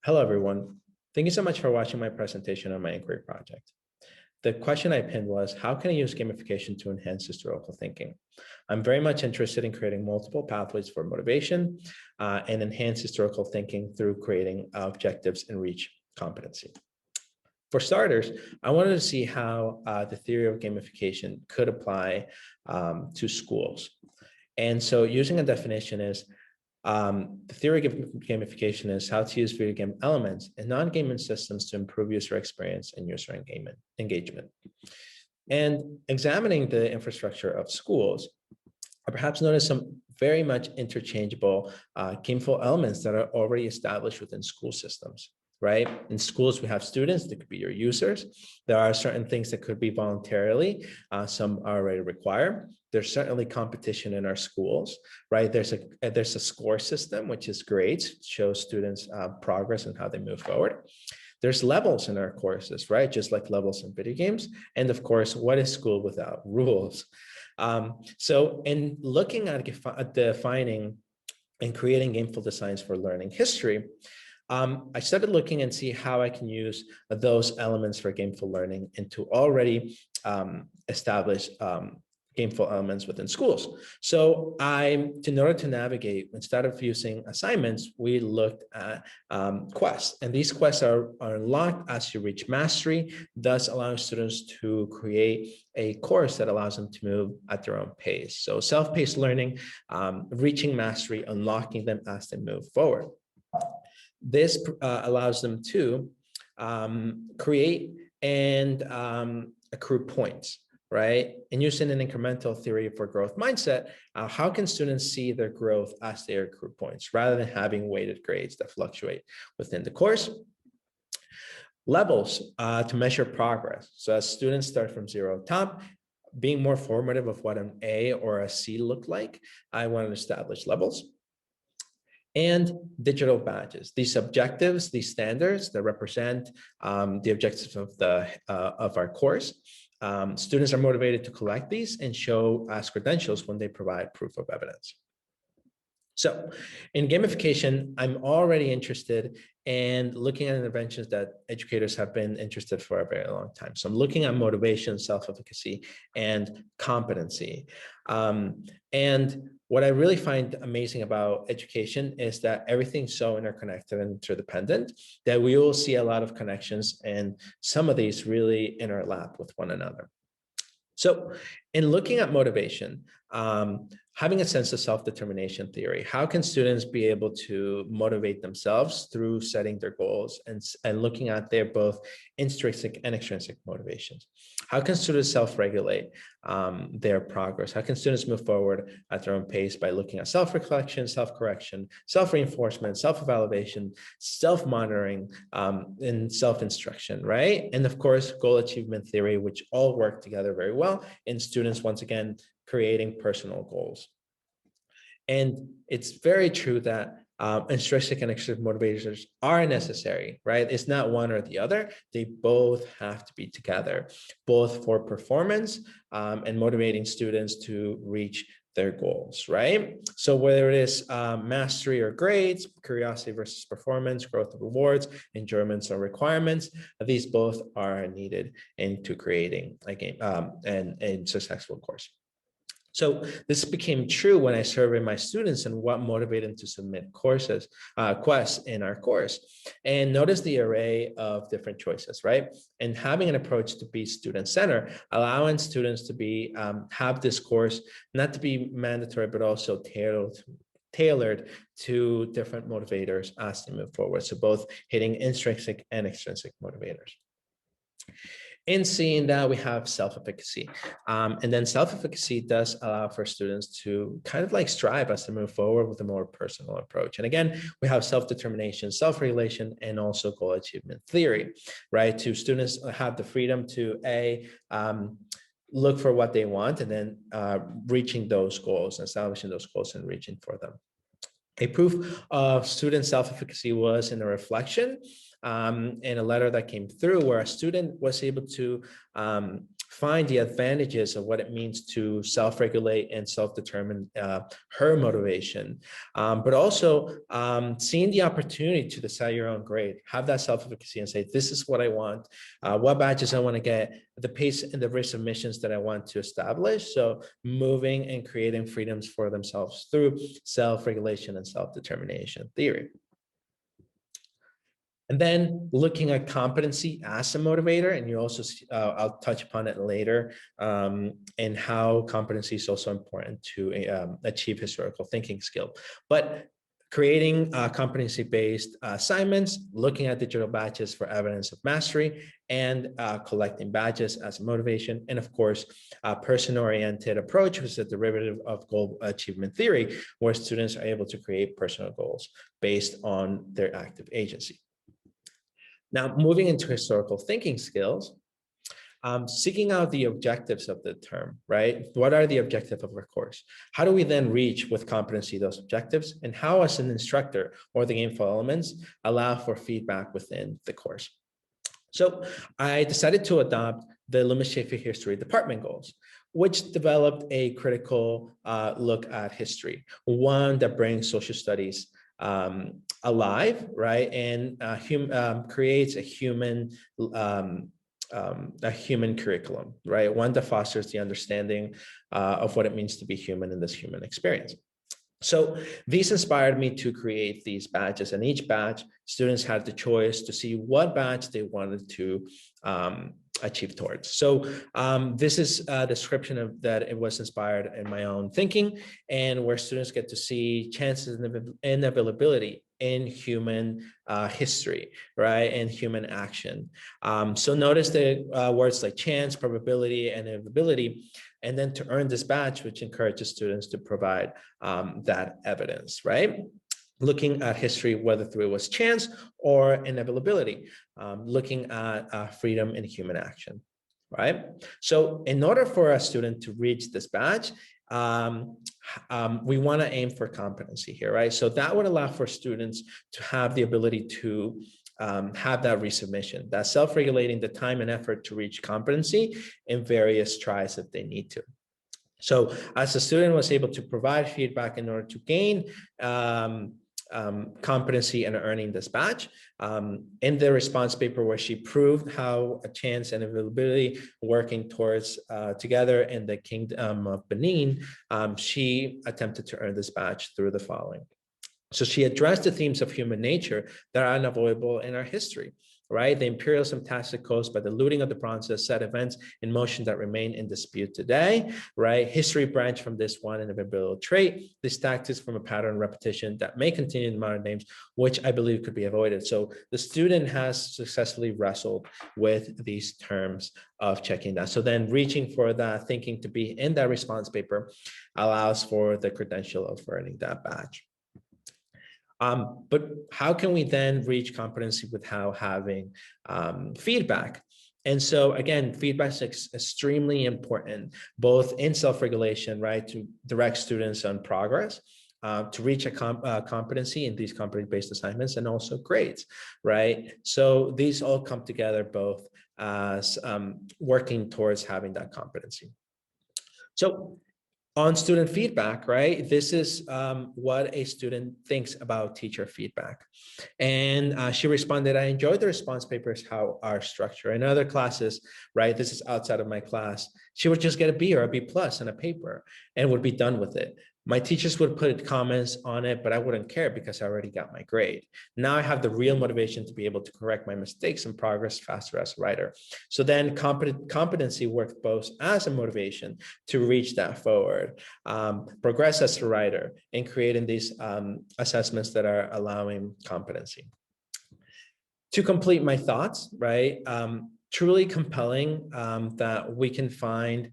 Hello, everyone. Thank you so much for watching my presentation on my inquiry project. The question I pinned was, how can I use gamification to enhance historical thinking? I'm very much interested in creating multiple pathways for motivation and enhance historical thinking through creating objectives and reach competency. For starters, I wanted to see how the theory of gamification could apply to schools. And so using a definition is, the theory of gamification is how to use video game elements and non-gaming systems to improve user experience and user engagement. And examining the infrastructure of schools, I perhaps noticed some very much interchangeable gameful elements that are already established within school systems. Right? In schools, we have students that could be your users. There are certain things that could be voluntarily, some are already required. There's certainly competition in our schools, right? There's a score system, which is great, shows students progress and how they move forward. There's levels in our courses, right? Just like levels in video games. And of course, what is school without rules? So in looking at defining and creating gameful designs for learning history, I started looking and see how I can use those elements for gameful learning into already established gameful elements within schools. So in order to navigate, instead of using assignments, we looked at quests. And these quests are unlocked as you reach mastery, thus allowing students to create a course that allows them to move at their own pace. So self-paced learning, reaching mastery, unlocking them as they move forward. This allows them to create and accrue points, right? And using an incremental theory for growth mindset, how can students see their growth as they accrue points rather than having weighted grades that fluctuate within the course? Levels to measure progress. So as students start from zero top, being more formative of what an A or a C look like, I want to establish levels. And digital badges, these objectives, these standards that represent the objectives of our course. Students are motivated to collect these and show as credentials when they provide proof of evidence. So in gamification, I'm already interested in looking at interventions that educators have been interested for a very long time. So I'm looking at motivation, self-efficacy, and competency. And what I really find amazing about education is that everything's so interconnected and interdependent that we will see a lot of connections, and some of these really interlap with one another. So in looking at motivation, having a sense of self-determination theory, how can students be able to motivate themselves through setting their goals and looking at their both intrinsic and extrinsic motivations? How can students self-regulate their progress? How can students move forward at their own pace by looking at self-reflection, self-correction, self-reinforcement, self-evaluation, self-monitoring, and self-instruction, right? And of course, goal achievement theory, which all work together very well in students, once again, creating personal goals. And it's very true that intrinsic and extrinsic motivators are necessary, right? It's not one or the other. They both have to be together, both for performance and motivating students to reach their goals, right? So whether it is mastery or grades, curiosity versus performance, growth of rewards, enjoyments or requirements, these both are needed into creating a game and a successful course. So this became true when I surveyed my students and what motivated them to submit quests in our course. And notice the array of different choices, right? And having an approach to be student-centered, allowing students to be have this course, not to be mandatory, but also tailored to different motivators as they move forward. So both hitting intrinsic and extrinsic motivators. In seeing that, we have self-efficacy. And then self-efficacy does allow for students to kind of like strive as they move forward with a more personal approach. And again, we have self-determination, self-regulation, and also goal achievement theory, right? To students have the freedom to look for what they want and then reaching those goals, establishing those goals and reaching for them. A proof of student self-efficacy was in a reflection in a letter that came through where a student was able to find the advantages of what it means to self-regulate and self-determine her motivation, but also seeing the opportunity to decide your own grade, have that self-efficacy and say, this is what I want, what badges I want to get, the pace and the rate of missions that I want to establish. So moving and creating freedoms for themselves through self-regulation and self-determination theory. And then looking at competency as a motivator, and you also, I'll touch upon it later, and how competency is also important to achieve historical thinking skill. But creating competency-based assignments, looking at digital badges for evidence of mastery, and collecting badges as a motivation. And of course, a person-oriented approach, which is a derivative of goal achievement theory, where students are able to create personal goals based on their active agency. Now, moving into historical thinking skills, seeking out the objectives of the term, right? What are the objectives of our course? How do we then reach with competency those objectives? And how, as an instructor or the gameful elements, allow for feedback within the course? So I decided to adopt the Loomis Shaffer History Department goals, which developed a critical look at history, one that brings social studies alive, right, and creates a human curriculum, right, one that fosters the understanding of what it means to be human in this human experience. So these inspired me to create these badges, and each badge, students had the choice to see what badge they wanted to achieve towards. So this is a description of that. It was inspired in my own thinking, and where students get to see chances and availability in human history, right, and human action. So notice the words like chance, probability, and inevitability, and then to earn this badge, which encourages students to provide that evidence, right? Looking at history, whether through it was chance or inevitability, looking at freedom in human action, right? So in order for a student to reach this badge, we want to aim for competency here, right? So that would allow for students to have the ability to have that resubmission, that self-regulating the time and effort to reach competency in various tries if they need to. So as the student was able to provide feedback in order to gain competency and earning this badge, in the response paper where she proved how a chance and availability working towards together in the Kingdom of Benin, she attempted to earn this badge through the following. So she addressed the themes of human nature that are unavoidable in our history, right? The imperialism tactic caused by the looting of the bronzes set events in motion that remain in dispute today, right? History branched from this one inevitable trait, these tactics from a pattern repetition that may continue in modern names, which I believe could be avoided. So the student has successfully wrestled with these terms of checking that. So then reaching for that thinking to be in that response paper allows for the credential of earning that badge. But how can we then reach competency without having feedback? And so again, feedback is extremely important, both in self-regulation, right, to direct students on progress, to reach a competency in these competency-based assignments, and also grades, right? So these all come together both as working towards having that competency. So on student feedback, right? This is what a student thinks about teacher feedback. And she responded, I enjoyed the response papers, how our structure. In other classes, right? This is outside of my class. She would just get a B or a B plus on a paper and would be done with it. My teachers would put comments on it, but I wouldn't care because I already got my grade. Now I have the real motivation to be able to correct my mistakes and progress faster as a writer. So then competency works both as a motivation to reach that forward, progress as a writer, and creating these assessments that are allowing competency. To complete my thoughts, right? Truly compelling that we can find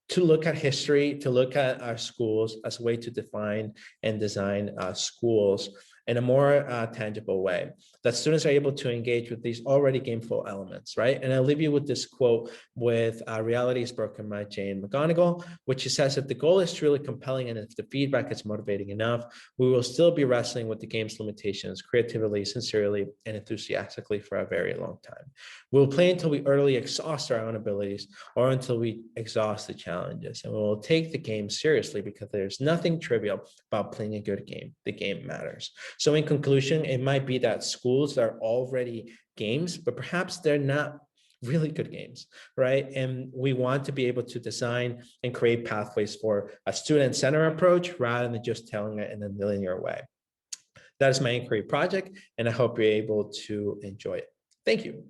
to look at history, to look at our schools as a way to define and design schools in a more tangible way, that students are able to engage with these already gameful elements, right? And I'll leave you with this quote with Reality is Broken by Jane McGonigal, which she says, if the goal is truly compelling and if the feedback is motivating enough, we will still be wrestling with the game's limitations creatively, sincerely, and enthusiastically for a very long time. We'll play until we utterly exhaust our own abilities or until we exhaust the challenges. And we will take the game seriously because there's nothing trivial about playing a good game. The game matters. So in conclusion, it might be that schools are already games, but perhaps they're not really good games, right? And we want to be able to design and create pathways for a student-centered approach rather than just telling it in a linear way. That is my inquiry project, and I hope you're able to enjoy it. Thank you.